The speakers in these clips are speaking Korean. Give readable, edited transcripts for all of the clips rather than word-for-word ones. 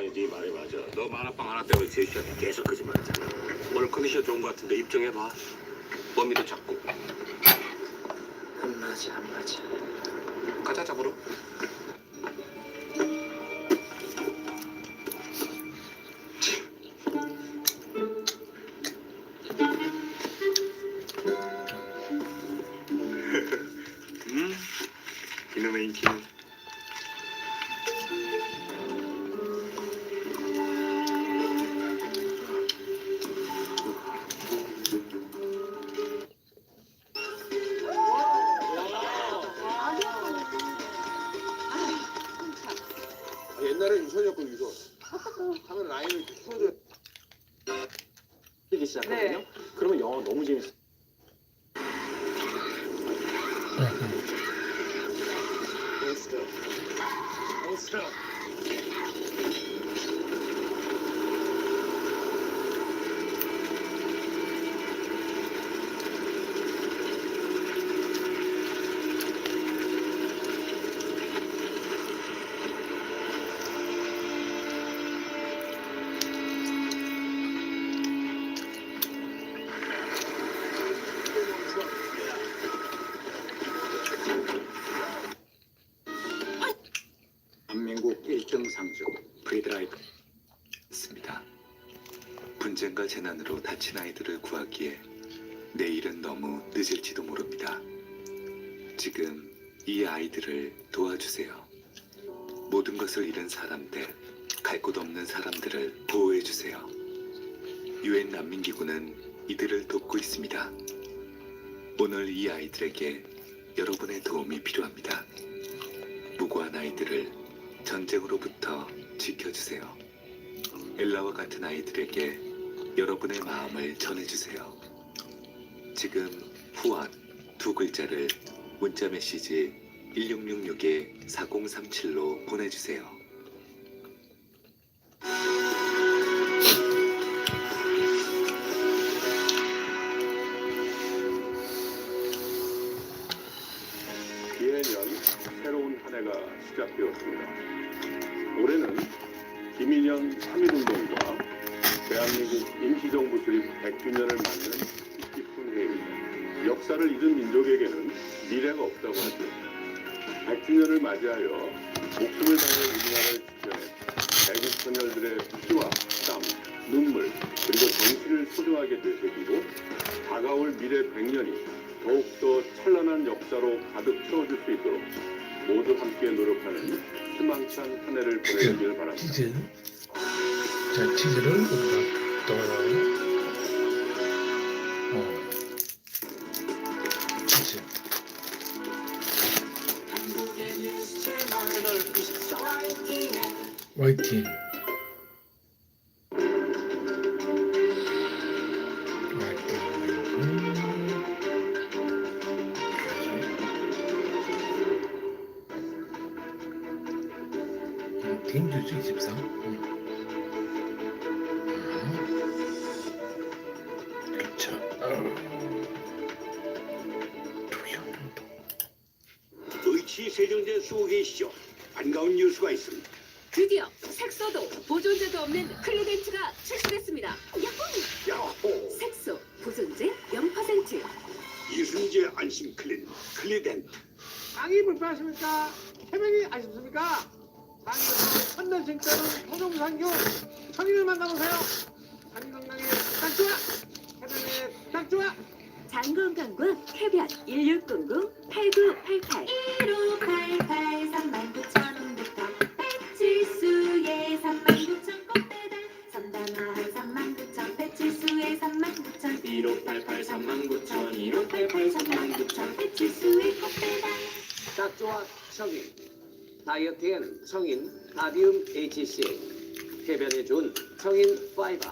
아니 네 말이 맞아. 너 만화방 하나 때문에 제시한테 계속 거짓말했잖아. 오늘 컨디션 좋은 것 같은데 입증해봐. 범위도 작고. 안 맞아, 안 맞아. 가자 잡으러. 이놈의 인기는. 옛날에 유선이었고 유선. 하면 라인을 이렇게 풀어줘야 되기 시작하거든요. 네. 그러면 영어 너무 재밌어. 대한민국 1등 상주 프리드라이브 있습니다. 분쟁과 재난으로 다친 아이들을 구하기에 내일은 너무 늦을지도 모릅니다. 지금 이 아이들을 도와주세요. 모든 것을 잃은 사람들, 갈 곳 없는 사람들을 보호해주세요. 유엔 난민기구는 이들을 돕고 있습니다. 오늘 이 아이들에게 여러분의 도움이 필요합니다. 무고한 아이들을 전쟁으로부터 지켜주세요. 엘라와 같은 아이들에게 여러분의 마음을 전해주세요. 지금 후원 두 글자를 문자 메시지 1666-4037로 보내주세요. 기해년 새로운 한 해가 시작되었습니다. 올해는 김일현 3.1운동과 대한민국 임시정부 수립 100주년을 맞는 뜻깊은 해입니다. 역사를 잃은 민족에게는 미래가 없다고 하죠. 100주년을 맞이하여 목숨을 다해 우리나라를 지켜낸 애국 선열들의 피와 땀, 눈물, 그리고 정신을 소중하게 되새기고 다가올 미래 100년이 더욱더 찬란한 역사로 가득 채워줄 수 있도록 모두 함께 노력하는 희망찬 한 해를 보내길 바랍니다. 치즈. 자, 치즈를 여기다 넣어요. 치즈. 화이팅. 딘주스 24. 그쵸. 의치 세종대 쓰고 계시죠? 반가운 뉴스가 있습니다. 드디어 색소도 보존제도 없는 클리덴트가 출시됐습니다. 야호! 야호! 색소 보존제 0%. 이순재 안심 클리덴트. 땅이 불편하십니까? 해명이 아쉽습니까? 땅에서 천년 생태는 토종산교 성인을 만나보세요. 장 건강에 딱 좋아. 해명에 딱 좋아. 장 건강과 해변 1600-8988 1588 39,000원부터 배칠수의 39,000 꽃배달 선단마을 39,000 배칠수의 39,000 1588 39,000 1588 39,000 배칠수의 꽃배달 딱 좋아 성인. 다이어트엔 성인 바디움 HCA. 해변에 좋은 성인 파이버.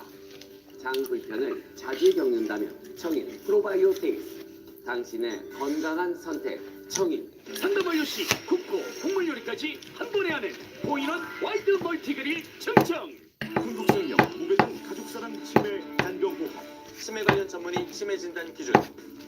장 불편을 자주 겪는다면 청인 프로바이오틱스. 당신의 건강한 선택 청인. 상담 완료시 국고 국물 요리까지 한 번에 하는 보이넌 와이드 멀티그릴 청청. 한국생명 무배정 가족사랑 치매 단병보험. 치매 관련 전문의 치매 진단 기준.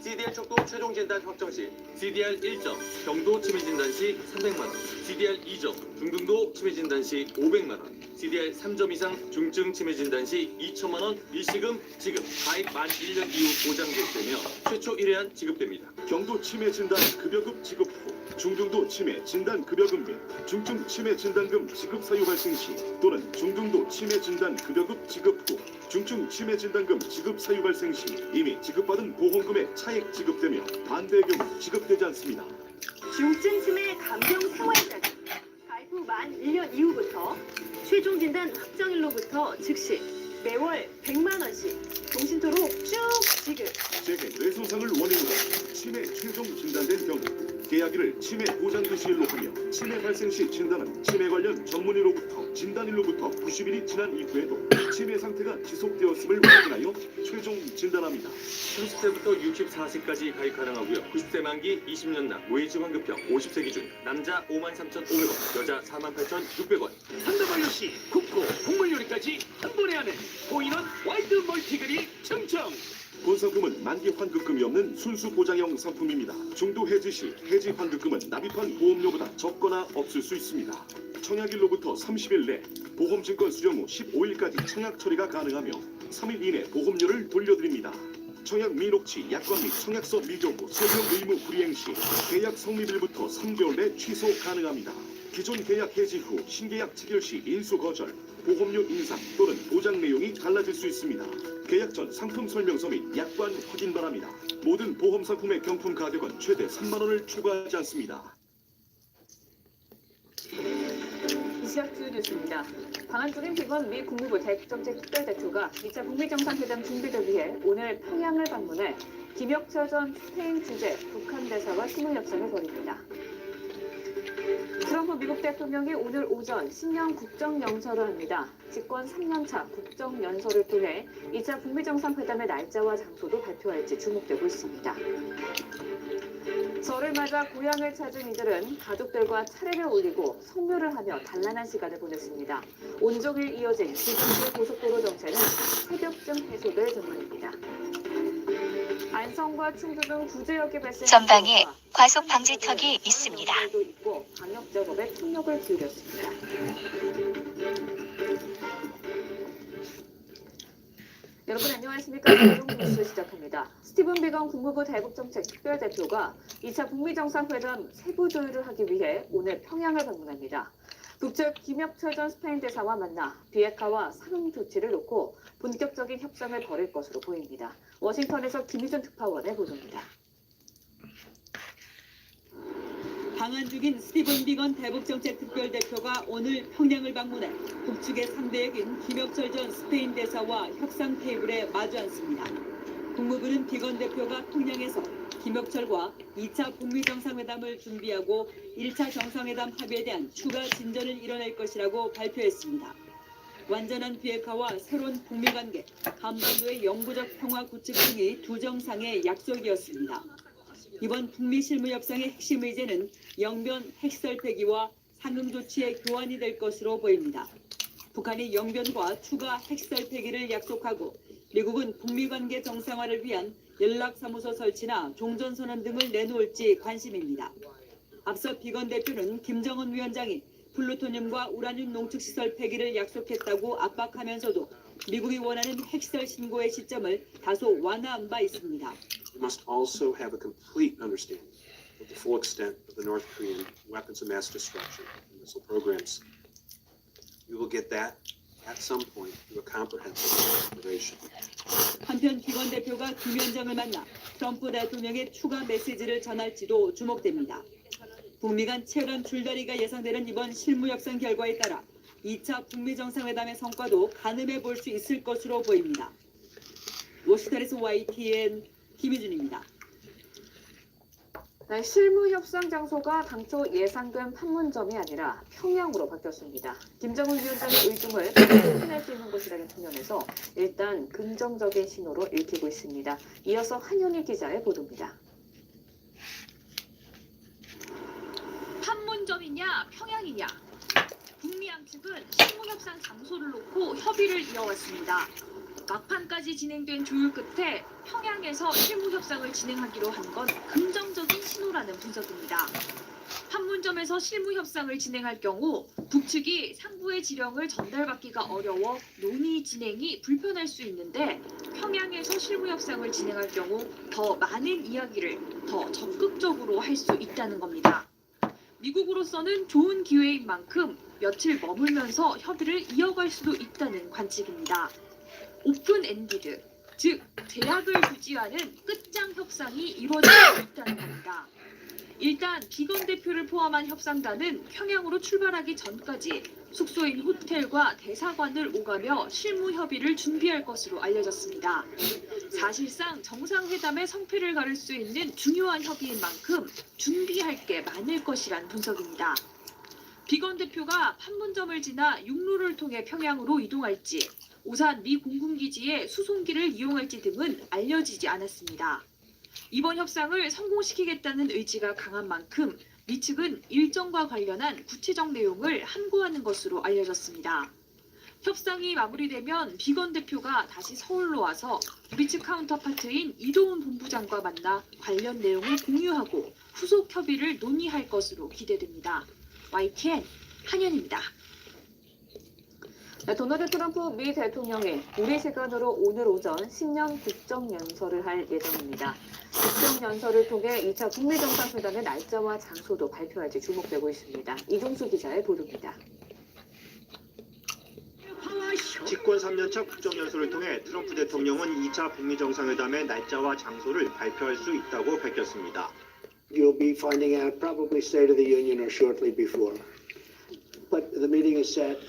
CDR 촉도 최종 진단 확정 시 CDR 1점 경도 치매 진단 시 300만 원, CDR 2점 중등도 치매 진단 시 500만 원, CDR 3점 이상 중증 치매 진단 시 2천만 원 일시금 지급. 가입 만 1년 이후 보장 개시되며 최초 1회안 지급됩니다. 경도 치매 진단 급여금 지급 후 중등도 치매 진단 급여금 및 중증 치매 진단금 지급 사유 발생 시 또는 중등도 치매 진단 급여금 지급 후 중증 치매 진단금 지급 사유 발생 시 이미 지급받은 보험금의 차액 지급되며 반대의 경우 지급되지 않습니다. 중증 치매 감정 생활자금 가입 후 만 1년 이후부터 최종 진단 확정일로부터 즉시 매월 100만 원씩 종신토록 쭉 지급. 재계 뇌손상을 원인으로 치매 최종 진단된 경우 계약일을 치매 보장 개시일로 하며 치매 발생 시 진단은 치매 관련 전문의로부터 진단일로부터 90일이 지난 이후에도 치매 상태가 지속되었음을 확인하여 최종 진단합니다. 30세부터 64세까지 가입 가능하고요. 90세 만기 20년 납 무해지 환급형 50세 기준 남자 53,500원 여자 48,600원. 상담 시 국고 국물 요리까지 한 번에 하는 보이는 와이드 멀티그릴 충청. 본 상품은 만기 환급금이 없는 순수 보장형 상품입니다. 중도 해지 시 해지 환급금은 납입한 보험료보다 적거나 없을 수 있습니다. 청약일로부터 30일 내 보험증권 수령 후 15일까지 청약 처리가 가능하며 3일 이내 보험료를 돌려드립니다. 청약 미녹취, 약관 및 청약서 미적 후 설명 의무 불이행 시 계약 성립일부터 3개월 내 취소 가능합니다. 기존 계약 해지 후 신계약 체결 시 인수 거절, 보험료 인상 또는 보장 내용이 달라질 수 있습니다. 계약 전 상품 설명서 및 약관 확인 바랍니다. 모든 보험 상품의 경품 가격은 최대 3만 원을 초과하지 않습니다. 이 시각 주요 뉴스입니다. 방한 중인 비건 미 국무부 대북정책 특별대표가 2차 북미 정상회담 준비를 위해 오늘 평양을 방문해 김혁철 전 스페인 주재 북한 대사와 신문 협상을 벌입니다. 트럼프 미국 대통령이 오늘 오전 신년 국정연설을 합니다. 집권 3년차 국정연설을 통해 2차 북미 정상회담의 날짜와 장소도 발표할지 주목되고 있습니다. 설을 맞아 고향을 찾은 이들은 가족들과 차례를 올리고 성묘를 하며 단란한 시간을 보냈습니다. 온종일 이어진 지금의 고속도로 정체는 새벽쯤 해소될 전망입니다. 안성과 충주 등 두 지역에 발생한 전방에 과속 방지턱이 있습니다. 있고 방역 작업에 총력을 기울였습니다. 여러분 안녕하십니까? 방송 뉴스 시작합니다. 스티븐 비건 국무부 대북정책 특별대표가 2차 북미 정상회담 세부 조율을 하기 위해 오늘 평양을 방문합니다. 북측 김혁철 전 스페인 대사와 만나 비핵화와 상응 조치를 놓고 본격적인 협상을 벌일 것으로 보입니다. 워싱턴에서 김희준 특파원의 보도입니다. 방한 중인 스티븐 비건 대북정책 특별대표가 오늘 평양을 방문해 북측의 상대역인 김혁철 전 스페인 대사와 협상 테이블에 마주 앉습니다. 국무부는 비건 대표가 평양에서 김혁철과 2차 북미 정상회담을 준비하고 1차 정상회담 합의에 대한 추가 진전을 이뤄낼 것이라고 발표했습니다. 완전한 비핵화와 새로운 북미 관계, 한반도의 영구적 평화 구축 등이 두 정상의 약속이었습니다. 이번 북미 실무 협상의 핵심 의제는 영변 핵시설 폐기와 상응 조치의 교환이 될 것으로 보입니다. 북한이 영변과 추가 핵시설 폐기를 약속하고 미국은 북미 관계 정상화를 위한 연락사무소 설치나 종전선언 등을 내놓을지 관심입니다. 앞서 비건 대표는 김정은 위원장이 플루토늄과 우라늄 농축시설 폐기를 약속했다고 압박하면서도 미국이 원하는 핵시설 신고의 시점을 다소 완화한 바 있습니다. We must also have a complete understanding of the full extent of the North Korean weapons of mass destruction and missile programs. We will get that at some point through a comprehensive declaration. 한편 비건 대표가 김 위원장을 만나 트럼프 대통령의 추가 메시지를 전할지도 주목됩니다. 북미 간 치열한 줄다리가 예상되는 이번 실무 협상 결과에 따라 2차 북미 정상회담의 성과도 가늠해 볼 수 있을 것으로 보입니다. 워싱턴에서 YTN 김희준입니다. 네, 실무 협상 장소가 당초 예상된 판문점이 아니라 평양으로 바뀌었습니다. 김정은 위원장의 의중을 확인할 수 있는 곳이라는 측면에서 일단 긍정적인 신호로 읽히고 있습니다. 이어서 한현희 기자의 보도입니다. 판문점이냐 평양이냐 북미 양측은 실무 협상 장소를 놓고 협의를 이어왔습니다. 막판까지 진행된 조율 끝에 평양에서 실무 협상을 진행하기로 한 건 긍정적인 신호라는 분석입니다. 판문점에서 실무 협상을 진행할 경우 북측이 상부의 지령을 전달받기가 어려워 논의 진행이 불편할 수 있는데 평양에서 실무 협상을 진행할 경우 더 많은 이야기를 더 적극적으로 할 수 있다는 겁니다. 미국으로서는 좋은 기회인 만큼 며칠 머물면서 협의를 이어갈 수도 있다는 관측입니다. 오픈 엔디드, 즉 제약을 두지 않은 끝장 협상이 이루어질 수 있다는 겁니다. 일단 비건 대표를 포함한 협상단은 평양으로 출발하기 전까지 숙소인 호텔과 대사관을 오가며 실무 협의를 준비할 것으로 알려졌습니다. 사실상 정상회담의 성패를 가를 수 있는 중요한 협의인 만큼 준비할 게 많을 것이란 분석입니다. 비건 대표가 판문점을 지나 육로를 통해 평양으로 이동할지, 오산 미 공군기지의 수송기를 이용할지 등은 알려지지 않았습니다. 이번 협상을 성공시키겠다는 의지가 강한 만큼 미 측은 일정과 관련한 구체적 내용을 함구하는 것으로 알려졌습니다. 협상이 마무리되면 비건 대표가 다시 서울로 와서 우리 측 카운터파트인 이동훈 본부장과 만나 관련 내용을 공유하고 후속 협의를 논의할 것으로 기대됩니다. YTN 한현입니다. 네, 도널드 트럼프 미 대통령이 우리 시간으로 오늘 오전 신년 국정연설을 할 예정입니다. 국정연설을 통해 2차 북미 정상회담의 날짜와 장소도 발표할지 주목되고 있습니다. 이종수 기자의 보도입니다. 집권 3년차 국정연설을 통해 트럼프 대통령은 2차 북미 정상회담의 날짜와 장소를 발표할 수 있다고 밝혔습니다. You'll be finding out probably State of the Union or shortly before. But the meeting is set.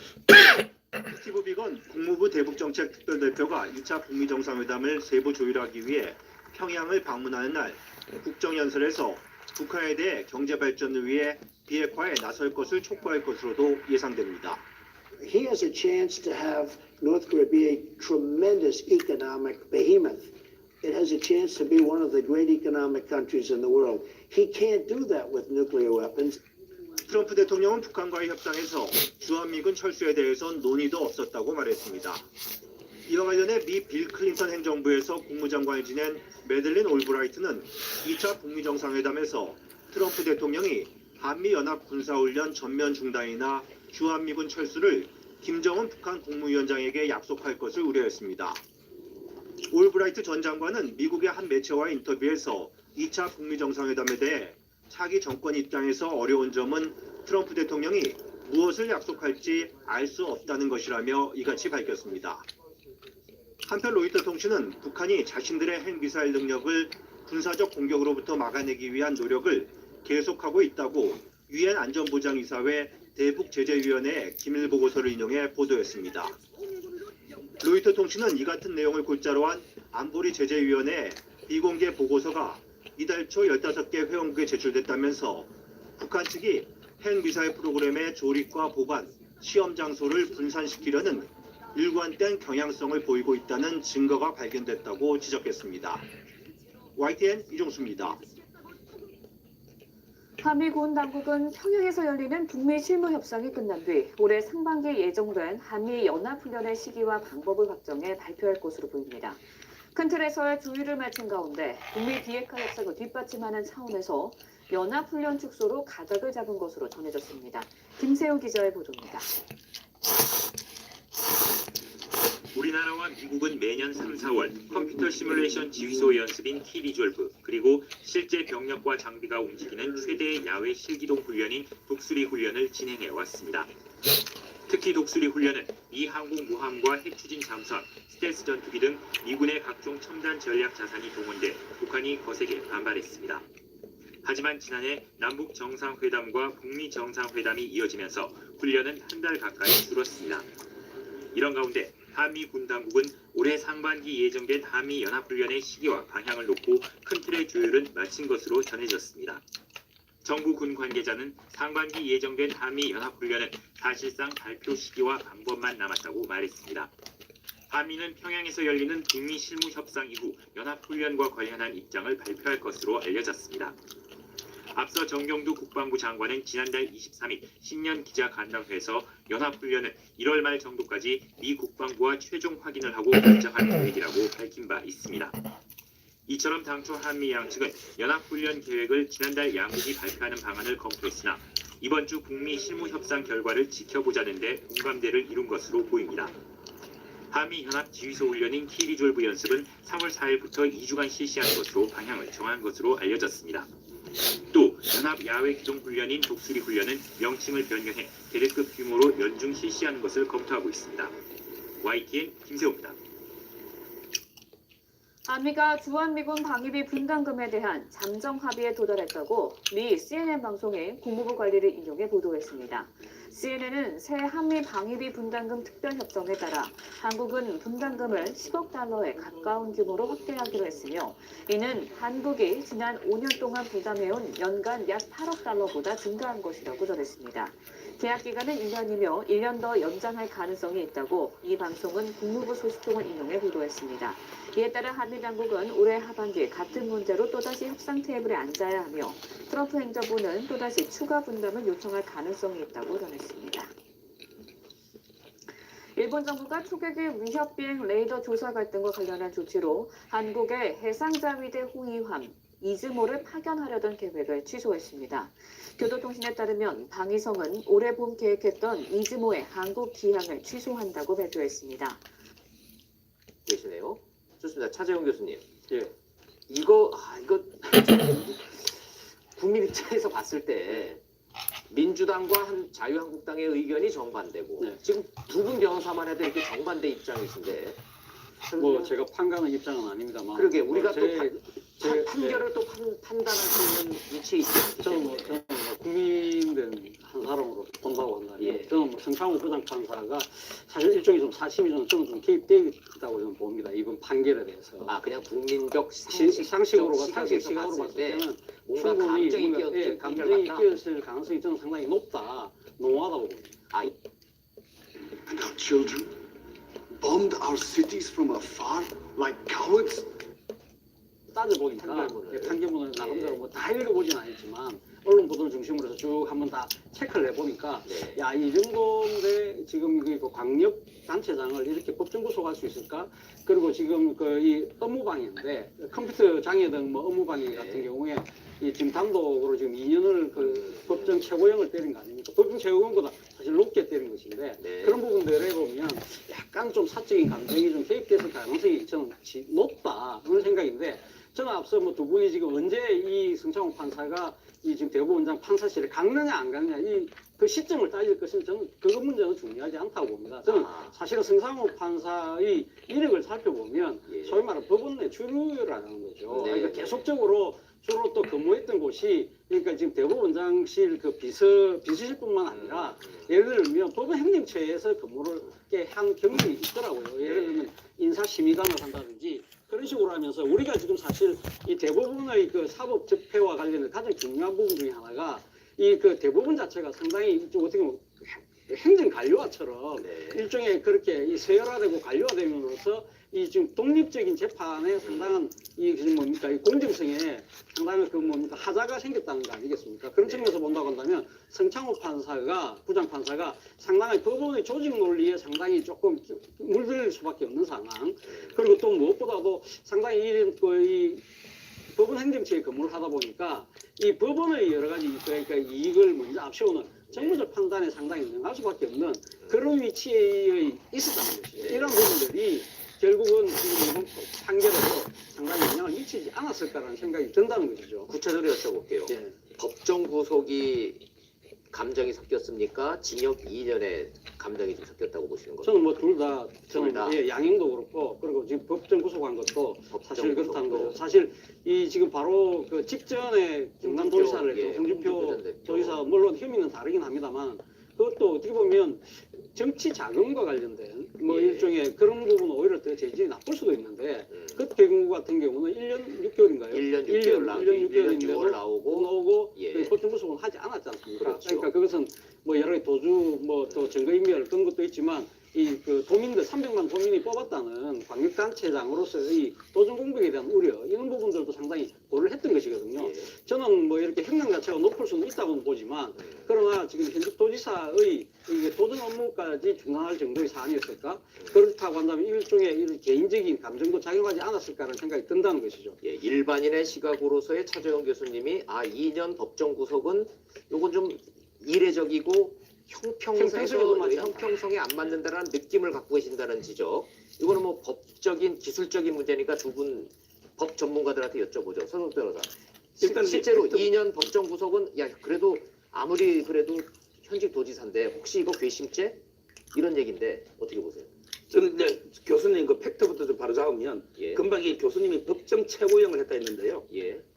스티브 비건 국무부 대북정책 특별대표가 2차 북미 정상회담을 세부 조율하기 위해 평양을 방문하는 날 국정연설에서 북한에 대해 경제 발전을 위해 비핵화에 나설 것을 촉구할 것으로도 예상됩니다. He has a chance to have North Korea be a tremendous economic behemoth. It has a chance to be one of the great economic countries in the world. He can't do that with nuclear weapons. 트럼프 대통령은 북한과의 협상에서 주한미군 철수에 대해선 논의도 없었다고 말했습니다. 이와 관련해 미 빌 클린턴 행정부에서 국무장관을 지낸 매들린 올브라이트는 2차 북미 정상회담에서 트럼프 대통령이 한미연합 군사훈련 전면 중단이나 주한미군 철수를 김정은 북한 국무위원장에게 약속할 것을 우려했습니다. 올브라이트 전 장관은 미국의 한 매체와의 인터뷰에서 2차 북미 정상회담에 대해 차기 정권 입장에서 어려운 점은 트럼프 대통령이 무엇을 약속할지 알 수 없다는 것이라며 이같이 밝혔습니다. 한편 로이터 통신은 북한이 자신들의 핵미사일 능력을 군사적 공격으로부터 막아내기 위한 노력을 계속하고 있다고 유엔 안전보장이사회 대북제재위원회 기밀 보고서를 인용해 보도했습니다. 로이터 통신은 이 같은 내용을 골자로 한 안보리 제재위원회 비공개 보고서가 이달 초 15개 회원국에 제출됐다면서 북한 측이 핵미사일 프로그램의 조립과 보관, 시험 장소를 분산시키려는 일관된 경향성을 보이고 있다는 증거가 발견됐다고 지적했습니다. YTN 이종수입니다. 한미군 당국은 평양에서 열리는 북미 실무 협상이 끝난 뒤 올해 상반기 예정된 한미 연합훈련의 시기와 방법을 확정해 발표할 것으로 보입니다. 큰 틀에서의 조율을 마친 가운데 북미 비핵화 협상을 뒷받침하는 차원에서 연합훈련 축소로 가닥을 잡은 것으로 전해졌습니다. 김세호 기자의 보도입니다. 우리나라와 미국은 매년 3, 4월 컴퓨터 시뮬레이션 지휘소 연습인 키리졸브 그리고 실제 병력과 장비가 움직이는 최대의 야외 실기동 훈련인 독수리 훈련을 진행해 왔습니다. 특히 독수리 훈련은 미 항공모함과 핵추진 잠수함, 스텔스 전투기 등 미군의 각종 첨단 전략 자산이 동원돼 북한이 거세게 반발했습니다. 하지만 지난해 남북 정상회담과 북미 정상회담이 이어지면서 훈련은 한 달 가까이 줄었습니다. 이런 가운데 한미 군 당국은 올해 상반기 예정된 한미 연합훈련의 시기와 방향을 놓고 큰 틀의 조율은 마친 것으로 전해졌습니다. 정부 군 관계자는 상반기 예정된 한미 연합훈련은 사실상 발표 시기와 방법만 남았다고 말했습니다. 한미는 평양에서 열리는 북미 실무 협상 이후 연합훈련과 관련한 입장을 발표할 것으로 알려졌습니다. 앞서 정경두 국방부 장관은 지난달 23일 신년 기자간담회에서 연합훈련은 1월 말 정도까지 미 국방부와 최종 확인을 하고 결정할 계획이라고 밝힌 바 있습니다. 이처럼 당초 한미 양측은 연합훈련 계획을 지난달 양국이 발표하는 방안을 검토했으나 이번 주 북미 실무협상 결과를 지켜보자는 데 공감대를 이룬 것으로 보입니다. 한미 연합 지휘소 훈련인 키리졸브 연습은 3월 4일부터 2주간 실시하는 것으로 방향을 정한 것으로 알려졌습니다. 또 연합 야외 기동 훈련인 독수리 훈련은 명칭을 변경해 대대급 규모로 연중 실시하는 것을 검토하고 있습니다. YTN 김세호입니다. 한미가 주한미군 방위비 분담금에 대한 잠정 합의에 도달했다고 미 CNN 방송이 국무부 관리를 인용해 보도했습니다. CNN은 새 한미 방위비 분담금 특별협정에 따라 한국은 분담금을 10억 달러에 가까운 규모로 확대하기로 했으며 이는 한국이 지난 5년 동안 부담해온 연간 약 8억 달러보다 증가한 것이라고 전했습니다. 계약 기간은 1년이며 1년 더 연장할 가능성이 있다고 이 방송은 국무부 소식통을 인용해 보도했습니다. 이에 따라 한미 당국은 올해 하반기 같은 문제로 또다시 협상 테이블에 앉아야 하며 트럼프 행정부는 또다시 추가 분담을 요청할 가능성이 있다고 전했습니다. 일본 정부가 초계기 위협 비행 레이더 조사 갈등과 관련한 조치로 한국의 해상자위대 호위함 이즈모를 파견하려던 계획을 취소했습니다. 교도통신에 따르면 방위성은 올해 봄 계획했던 이즈모의 한국 기항을 취소한다고 발표했습니다. 계시네요. 좋습니다. 차재용 교수님. 예. 이거 국민 입장에서 봤을 때 민주당과 자유한국당의 의견이 정반대고 지금 두 분 변호사만 해도 이렇게 정반대 입장이신데 뭐 제가 판가는 입장은 아닙니다만 그러게 우리가 또 제 판결을 또 판단할 수 있는 위치에 있지 않기 때문에 저는 국민된 한 사람으로 본다고 한다면 저는 성창호 부장판사가 사실 일종의 좀 사심이 저는 좀 개입되어 있다고 저는 봅니다. 이번 판결에 대해서. 그냥 국민적 상식으로 시각으로 봤을 때는 뭔가 충분히 감정이 끼었을 가능성이 저는 상당히 농후하다고 봅니다. And our children bombed our cities from afar like cowards. 따져보니까 판결문을 나름대로 뭐 다 읽어보진 않았지만 언론 보도를 중심으로 해서 쭉 한번 다 체크를 해보니까 야, 이 정도인데 지금 그 광역 단체장을 이렇게 법정 구속할 수 있을까? 그리고 지금 이 업무방해인데 컴퓨터 장애 등 뭐 업무방해 같은 경우에 이 지금 단독으로 지금 2년을 법정 최고형을 때린 거 아닙니까? 법정 최고형보다 사실 높게 때린 것인데 그런 부분들에 보면 약간 좀 사적인 감정이 좀 개입됐을 가능성이 저는 높다 그런 생각인데 저는 앞서 뭐 두 분이 지금 언제 이 성창호 판사가 이 지금 대법원장 판사실에 갔느냐 안 갔느냐 그 시점을 따질 것은 저는 그 문제는 중요하지 않다고 봅니다. 저는 사실은 성창호 판사의 이력을 살펴보면 소위 말하는 법원 내 주류라는 거죠. 그러니까 계속적으로 주로 또 근무했던 곳이 그러니까 지금 대법원장실 그 비서실뿐만 아니라 예를 들면 법원 행정처에서 근무를 한 경력이 있더라고요. 예를 들면 인사심의관을 한다든지 그런 식으로 하면서 우리가 지금 사실 이 대법원의 그 사법 적폐와 관련된 가장 중요한 부분 중에 하나가 이 그 대법원 자체가 상당히 좀 어떻게 보면 행정 관료화처럼 일종의 그렇게 이 세열화되고 관료화됨으로써 이 지금 독립적인 재판에 상당한 이 뭡니까 이 공정성에 상당한 그 뭡니까 하자가 생겼다는 거 아니겠습니까? 그런 측면에서 본다고 한다면 성창호 판사가 부장 판사가 상당히 법원의 조직 논리에 상당히 조금 물들 수밖에 없는 상황. 그리고 또 무엇보다도 상당히 이 법원 행정처에 근무를 하다 보니까 이 법원의 여러 가지 그러니까 이익을 먼저 앞세우는 정무적 판단에 상당히 능할 수밖에 없는 그런 위치에 있었다는 것이죠. 이런 부분들이 결국은 지금 이번 판결에도 상당히 영향을 미치지 않았을까라는 생각이 든다는 것이죠. 구체적으로 여쭤볼게요. 법정 구속이 감정이 섞였습니까? 징역 2년에 감정이 좀 섞였다고 보시는 거죠? 저는 뭐 둘 다 양형도 그렇고 그리고 지금 법정 구속한 것도 사실 그렇다는 거죠. 사실 이 지금 바로 그 직전에 경남도지사를 홍준표 도지사 물론 혐의는 다르긴 합니다만 그것도 어떻게 보면 정치 자금과 관련된 뭐 일종의 그런 부분은 오히려 더 재질이 나쁠 수도 있는데 그 경우 같은 경우는 1년 6개월인가요? 1년 6개월인데도 6개월 나오고 법정 구속은 하지 않았지 않습니까? 그러니까 그것은 뭐 여러 가지 도주 뭐 또 증거인멸 그런 것도 있지만 이 그 도민들 300만 도민이 뽑았다는 광역단체장으로서의 도전 공백에 대한 우려 이런 부분들도 상당히 고려를 했던 것이거든요. 저는 뭐 이렇게 형량 자체가 높을 수는 있다고는 보지만 그러나 지금 현직 도지사의 이게 도전 업무까지 중단할 정도의 사안이었을까? 그렇다고 한다면 일종의 이런 개인적인 감정도 작용하지 않았을까라는 생각이 든다는 것이죠. 예, 일반인의 시각으로서의 차재원 교수님이 2년 법정 구속은 요건 좀 이례적이고 형평성에 안 맞는다는 느낌을 갖고 계신다는 지적. 이거는 뭐 법적인 기술적인 문제니까 두 분 법 전문가들한테 여쭤보죠. 손흥 변호사. 일단 실제로 2년 법정 구속은 그래도 아무리 그래도 현직 도지사인데 혹시 이거 괘씸죄? 이런 얘기인데 어떻게 보세요? 저는 이제 교수님 그 팩트부터 좀 바로 잡으면 금방 이 교수님이 법정 최고형을 했다 했는데요.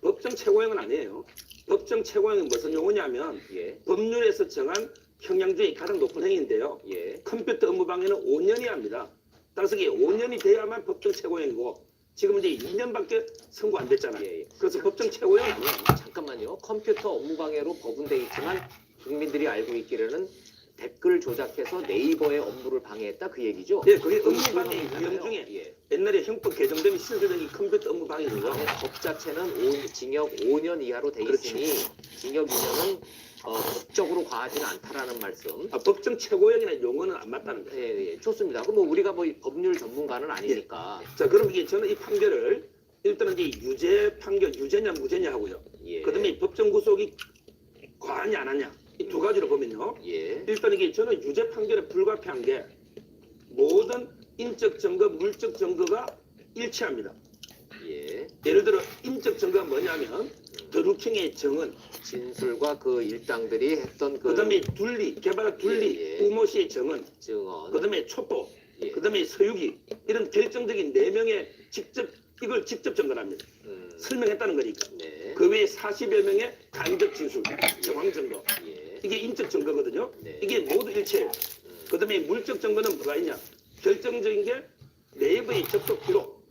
법정 최고형은 아니에요. 법정 최고형이 무슨 용어냐면 법률에서 정한 형량 중에 가장 높은 행위인데요. 컴퓨터 업무 방해는 5년이 합니다. 따라서 이게 5년이 돼야만 법정 최고형이고 지금 이제 2년밖에 선고 안 됐잖아요. 그래서 법정 최고형은 아니에요. 잠깐만요. 컴퓨터 업무 방해로 법은돼 있지만 국민들이 알고 있기로는 댓글 조작해서 네이버의 업무를 방해했다 그 얘기죠? 예, 그게 업무 방해 유형 중에 옛날에 형법 개정되면 신설된 이 컴퓨터 업무 방해죠. 법 자체는 징역 5년 이하로 돼 있으니 징역 2년은 법적으로 과하지는 않다라는 말씀. 법정 최고형이나 용어는 안 맞다는 거예요. 예, 좋습니다. 그럼 뭐 우리가 뭐 법률 전문가는 아니니까. 자, 그럼 이게 저는 이 판결을 일단은 이제 유죄 판결, 유죄냐 무죄냐 하고요. 그다음에 법정 구속이 과하냐 안 하냐 이 두 가지로 보면요. 일단 이게 저는 유죄 판결에 불가피한 게 모든 인적 증거, 물적 증거가 일치합니다. 예를 들어 인적 증거가 뭐냐면 드루킹의 정은 진술과 그 일당들이 했던 그다음에 둘리 개발한 둘리 우모 씨의 정은 그다음에 촛도 그다음에 서유기 이런 결정적인 4명의 이걸 직접 증거합니다. 설명했다는 거니까. 그 외에 40여 명의 간접 진술, 정황 증거. 이게 인적 증거거든요. 이게 모두 일체예요. 그다음에 물적 증거는 뭐가 있냐? 결정적인 게 네이버의 접속 기록.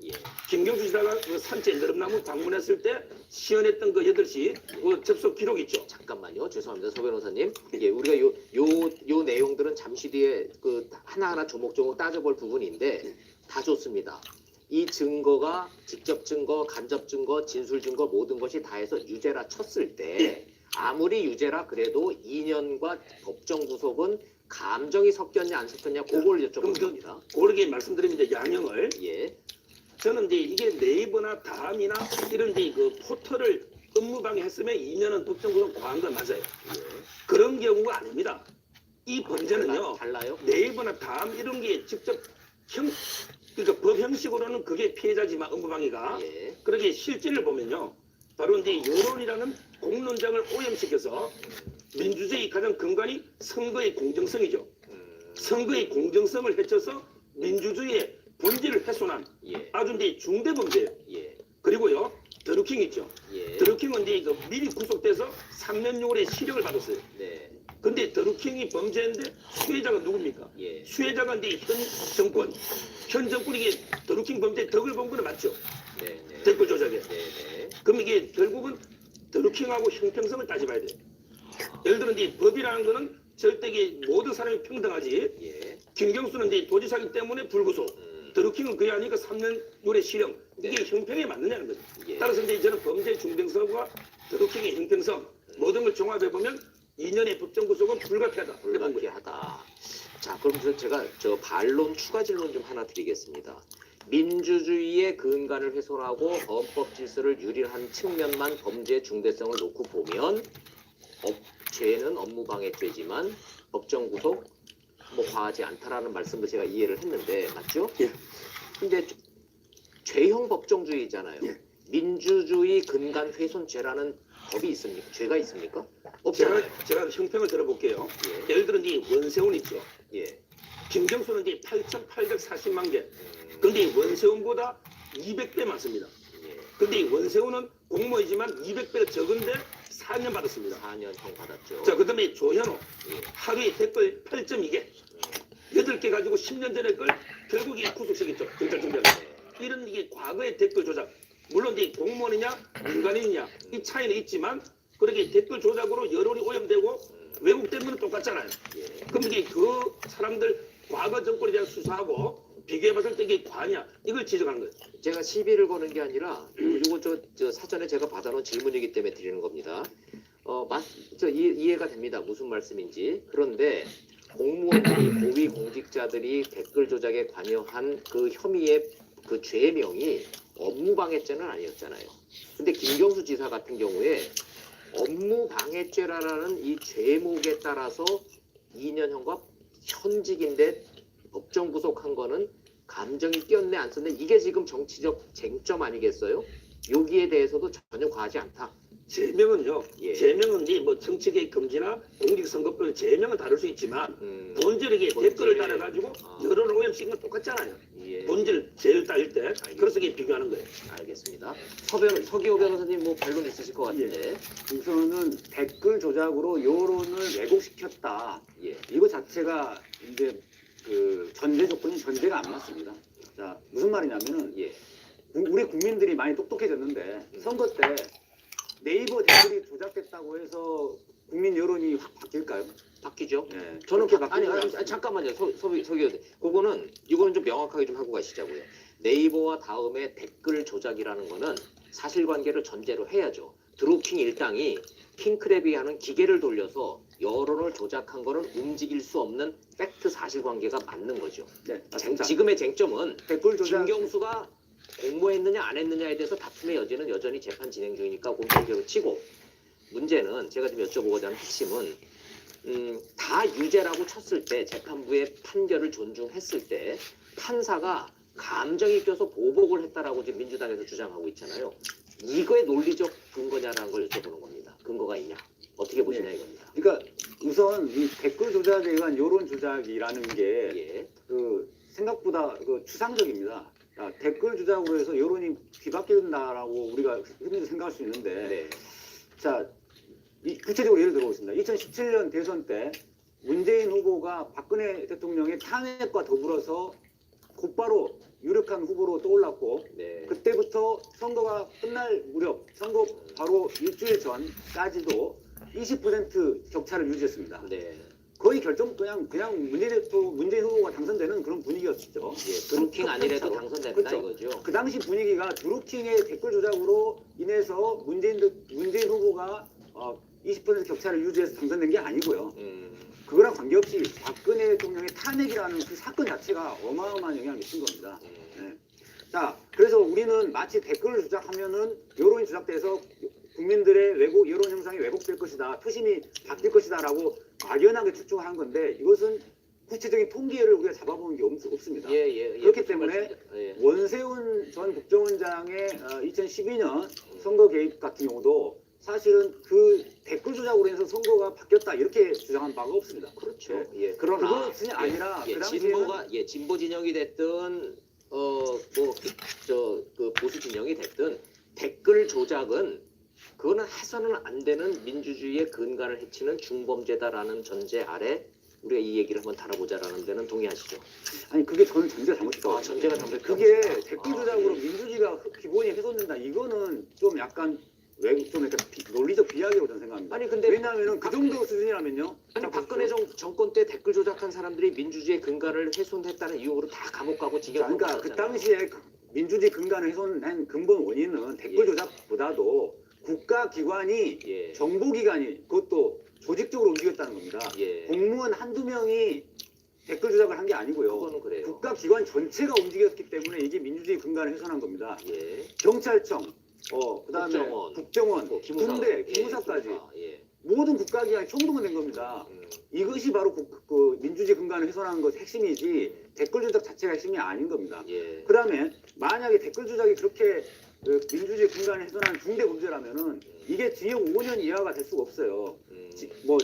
김경수 지사가 그 산채 느릅나무 방문했을 때 시연했던 그 8시 그 접속 기록 있죠. 잠깐만요. 죄송합니다. 소 변호사님. 우리가 요 내용들은 잠시 뒤에 그 하나하나 조목조목 따져볼 부분인데 다 좋습니다. 이 증거가 직접 증거, 간접 증거, 진술 증거 모든 것이 다 해서 유죄라 쳤을 때 아무리 유죄라 그래도 2년과 법정 구속은 감정이 섞였냐 안 섞였냐 그걸 여쭤보는 겁니다. 그렇게 말씀드리면 이제 양형을 저는 이제 이게 네이버나 다음이나 이런 이제 그 포털을 업무방해 했으면 2년은 법정 구속 과한 건 맞아요. 그런 경우가 아닙니다. 이 범죄는요. 달라요? 네이버나 다음 이런 게 직접 그러니까 법 형식으로는 그게 피해자지만 업무방해가 그렇게 실질을 보면요. 바로 이제 여론이라는 공론장을 오염시켜서 민주주의 가장 근간이 선거의 공정성이죠. 선거의 공정성을 해쳐서 민주주의의 본질을 훼손한 아주 이제 중대 범죄예요. 그리고요. 드루킹 있죠. 드루킹은 이제 그 미리 구속돼서 3년 6월에 실형을 받았어요. 근데 드루킹이 범죄인데 수혜자가 누굽니까? 수혜자가 이제 현 정권이 이게 드루킹 범죄 덕을 본 거는 맞죠? 댓글 조작에. 그럼 이게 결국은 드루킹하고 형평성을 따져봐야 돼요. 예를 들어 이제 법이라는 거는 절대 모든 사람이 평등하지. 김경수는 이제 도지사기 때문에 불구속. 드루킹은 그게 아니니까 3년 6월에 실형. 이게 형평에 맞느냐는 거죠. 따라서 이제 저는 범죄의 중대성과 드루킹의 형평성 모든 걸 종합해보면 2년의 법정 구속은 불가피하다. 자, 그럼 제가 반론 추가 질문 좀 하나 드리겠습니다. 민주주의의 근간을 훼손하고 헌법 질서를 유린한 측면만 범죄의 중대성을 놓고 보면 죄는 업무방해죄지만 법정 구속 뭐 과하지 않다라는 말씀도 제가 이해를 했는데 맞죠? 근데 죄형 법정주의잖아요. 민주주의 근간 훼손죄라는 법이 있습니까? 죄가 있습니까? 없잖아요. 제가 형평을 들어볼게요. 예를 들어 이제 원세훈 있죠. 김경수는 이제 8,840만 개. 그런데 원세훈보다 200배 많습니다. 근데 이 원세훈은 공무원이지만 200배가 적은데 4년 받았습니다. 4년형 받았죠. 자, 그 다음에 조현호. 하루에 댓글 8.2개. 8개 가지고 10년 전에 걸 결국에 구속시켰죠. 경찰 중대가. 이런 이게 과거의 댓글 조작. 물론 이제 공무원이냐 민간인이냐 이 차이는 있지만 그렇게 댓글 조작으로 여론이 오염되고 왜곡된 건 똑같잖아요. 그럼 이게 그 사람들 과거 정권에 대한 수사하고 비교해봤을 때 이게 과냐 이걸 지적하는 거예요. 제가 시비를 거는 게 아니라 이거 저 사전에 제가 받아놓은 질문이기 때문에 드리는 겁니다. 이해가 됩니다. 무슨 말씀인지. 그런데 공무원들이 고위 공직자들이 댓글 조작에 관여한 그 혐의의 그 죄명이 업무방해죄는 아니었잖아요. 근데 김경수 지사 같은 경우에 업무방해죄라는 이 죄목에 따라서 2년형과 현직인데 법정 구속한 거는 감정이 뛰었네 안 썼네 이게 지금 정치적 쟁점 아니겠어요? 여기에 대해서도 전혀 과하지 않다. 제명은요. 예. 제명은 뭐 정치개입 금지나 공직선거법 제명은 다를 수 있지만 본질에게 댓글을 달아가지고 여론을 오염시킨 건 똑같잖아요. 예. 본질 제일 따질 때 그래서 이게 비교하는 거예요. 알겠습니다. 서기호 변호사님 뭐 반론 있으실 것 같은데. 우선은 댓글 조작으로 여론을 왜곡시켰다. 예. 이거 자체가 이제 그 전제 조건이 전제가 안 맞습니다. 자, 무슨 말이냐면은 예. 우리 국민들이 많이 똑똑해졌는데 선거 때 네이버 댓글이 조작됐다고 해서 국민 여론이 확 바뀔까요? 바뀌죠. 네. 저는 그렇게 아니 바뀌지 않습니다. 잠깐만요. 서기호 이거는 좀 명확하게 좀 하고 가시자고요. 네이버와 다음에 댓글 조작이라는 거는 사실관계를 전제로 해야죠. 드루킹 일당이 킹크랩이 하는 기계를 돌려서 여론을 조작한 거는 움직일 수 없는 팩트 사실관계가 맞는 거죠. 네, 맞습니다. 지금의 쟁점은 댓글 조작 김경수가 공모했느냐 안 했느냐에 대해서 다툼의 여지는 여전히 재판 진행 중이니까 공평하게 치고 문제는 제가 좀 여쭤보고자 하는 핵심은 다 유죄라고 쳤을 때 재판부의 판결을 존중했을 때 판사가 감정이 껴서 보복을 했다라고 지금 민주당에서 주장하고 있잖아요. 이거의 논리적 근거냐라는 걸 여쭤보는 겁니다. 근거가 있냐? 어떻게 보시냐 이겁니다. 그러니까 우선 이 댓글 조작에 의한 여론 조작이라는 게 그 생각보다 그 추상적입니다. 자, 댓글 조작으로 해서 여론이 뒤바뀐다라고 우리가 흔히 생각할 수 있는데, 자, 구체적으로 예를 들어보겠습니다. 2017년 대선 때 문재인 후보가 박근혜 대통령의 탄핵과 더불어서 곧바로 유력한 후보로 떠올랐고, 그때부터 선거가 끝날 무렵, 선거 바로 일주일 전까지도 20% 격차를 유지했습니다. 거의 그냥 문재인 후보가 당선되는 그런 분위기였죠. 드루킹 아니래도 당선된다 그렇죠. 이거죠. 그 당시 분위기가 드루킹의 댓글 조작으로 인해서 문재인 후보가 20% 격차를 유지해서 당선된 게 아니고요. 그거랑 관계없이 박근혜 대통령의 탄핵이라는 그 사건 자체가 어마어마한 영향을 미친 겁니다. 네. 자, 그래서 우리는 마치 댓글을 조작하면은 여론이 조작돼서 국민들의 여론 형상이 왜곡될 것이다, 표심이 바뀔 것이다라고 막연하게 추측하는 건데 이것은 구체적인 통계를 우리가 잡아보는 게 없습니다. 그렇기 때문에 원세훈 전 국정원장의 2012년 선거 개입 같은 경우도 사실은 그 댓글 조작으로 해서 선거가 바뀌었다 이렇게 주장한 바가 없습니다. 그렇죠. 그러나 그것이 아니라 그 진보가 진보 진영이 됐든 그 보수 진영이 됐든 댓글 조작은 그거는 해서는 안 되는 민주주의의 근간을 해치는 중범죄다라는 전제 아래 우리가 이 얘기를 한번 다뤄보자라는 데는 동의하시죠? 아니 그게 저는 전제가 잘못됐다고. 전제가 잘못됐다. 그게 댓글 조작으로 민주주의가 기본이 훼손된다. 이거는 좀 약간 좀 약간 논리적 비약이라고 저는 생각합니다. 아니 근데 왜냐하면은 그 정도 수준이라면요. 아니 박근혜 정권 때 댓글 조작한 사람들이 민주주의의 근간을 훼손했다는 이유로 다 감옥 가고 징역. 그러니까 그 당시에 민주주의 근간을 훼손한 근본 원인은 댓글 조작보다도 국가기관이 정보기관이 그것도 조직적으로 움직였다는 겁니다. 공무원 한두 명이 댓글 조작을 한 게 아니고요. 그거는 그래요. 국가기관 전체가 움직였기 때문에 이게 민주주의 근간을 훼손한 겁니다. 경찰청, 그다음에 국정원, 군대, 기무사까지 모든 국가기관이 총동원된 겁니다. 이것이 바로 그 민주주의 근간을 훼손하는 것의 핵심이지 댓글 조작 자체가 핵심이 아닌 겁니다. 그다음에 만약에 댓글 조작이 그렇게 민주주의 근간을 훼손하는 중대 범죄라면은 이게 징역 5년 이하가 될 수가 없어요.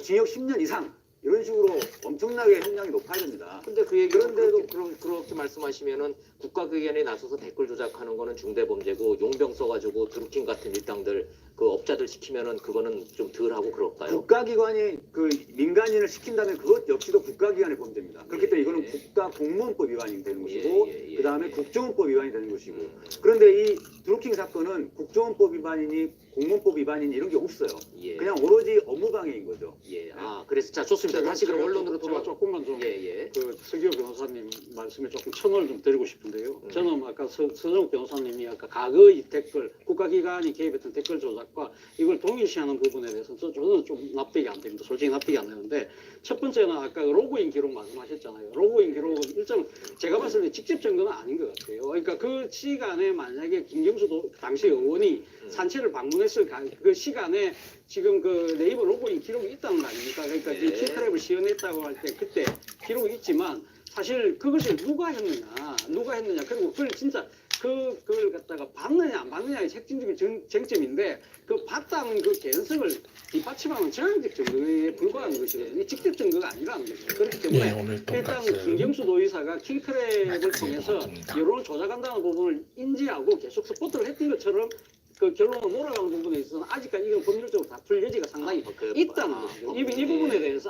징역 10년 이상 이런 식으로 엄청나게 형량이 높아야 됩니다. 근데 그 얘기 그런데도 그렇게 말씀하시면은 국가기관이 나서서 댓글 조작하는 거는 중대 범죄고 용병 써가지고 드루킹 같은 일당들 그 업자들 시키면은 그거는 좀 덜하고 그럴까요? 국가기관이 그 민간인을 시킨다면 그것 역시도 국가기관의 범죄입니다. 그렇기 때문에 이거는 국가공무원법 위반이 되는 것이고 그 다음에 국정원법 위반이 되는 것이고 그런데 이 드루킹 사건은 국정원법 위반이니 공문법 위반인 이런 게 없어요. 예. 그냥 오로지 업무 방해인 거죠. 예. 아, 그래서 자, 좋습니다. 다시 그럼 언론으로 제가 돌아. 조금만 좀 예. 그 서기호 변호사님 말씀에 조금 첨언을 좀 드리고 싶은데요. 저는 아까 서정욱 변호사님이 아까 과거의 댓글, 국가기관이 개입했던 댓글 조작과 이걸 동일시하는 부분에 대해서 저는 좀 납득이 안 됩니다. 솔직히 납득이 안 되는데 첫 번째는 아까 로그인 기록 말씀하셨잖아요. 로그인 기록은 일정 제가 봤을 때 직접 증거는 아닌 것 같아요. 그러니까 그 시간에 만약에 김경수도 당시 의원이 산채를 방문했을 그 시간에 지금 그 네이버 로그인 기록이 있다는 거 아닙니까? 그러니까 이 킹크랩을 시연했다고 할 때 그때 기록이 있지만 사실 그것을 누가 했느냐 그리고 그걸 진짜 그걸 갖다가 받느냐 안 받느냐의 핵심적인 쟁점인데 그 받다는 그 개연성을 뒷받침하는 정황적 증거에 불과한 것이거든요. 직접 증거가 아니라는 거죠. 그렇기 때문에 네, 오늘 일단 돈가스 김경수 도의사가 킹크랩을 통해서 먹었습니다. 여론을 조작한다는 부분을 인지하고 계속 서포트를 했던 것처럼 그 결론으로 몰아가는 부분에 있어서는 아직까지 이건 법률적으로 다툴 여지가 상당히 있다는 거죠. 이 부분에 대해서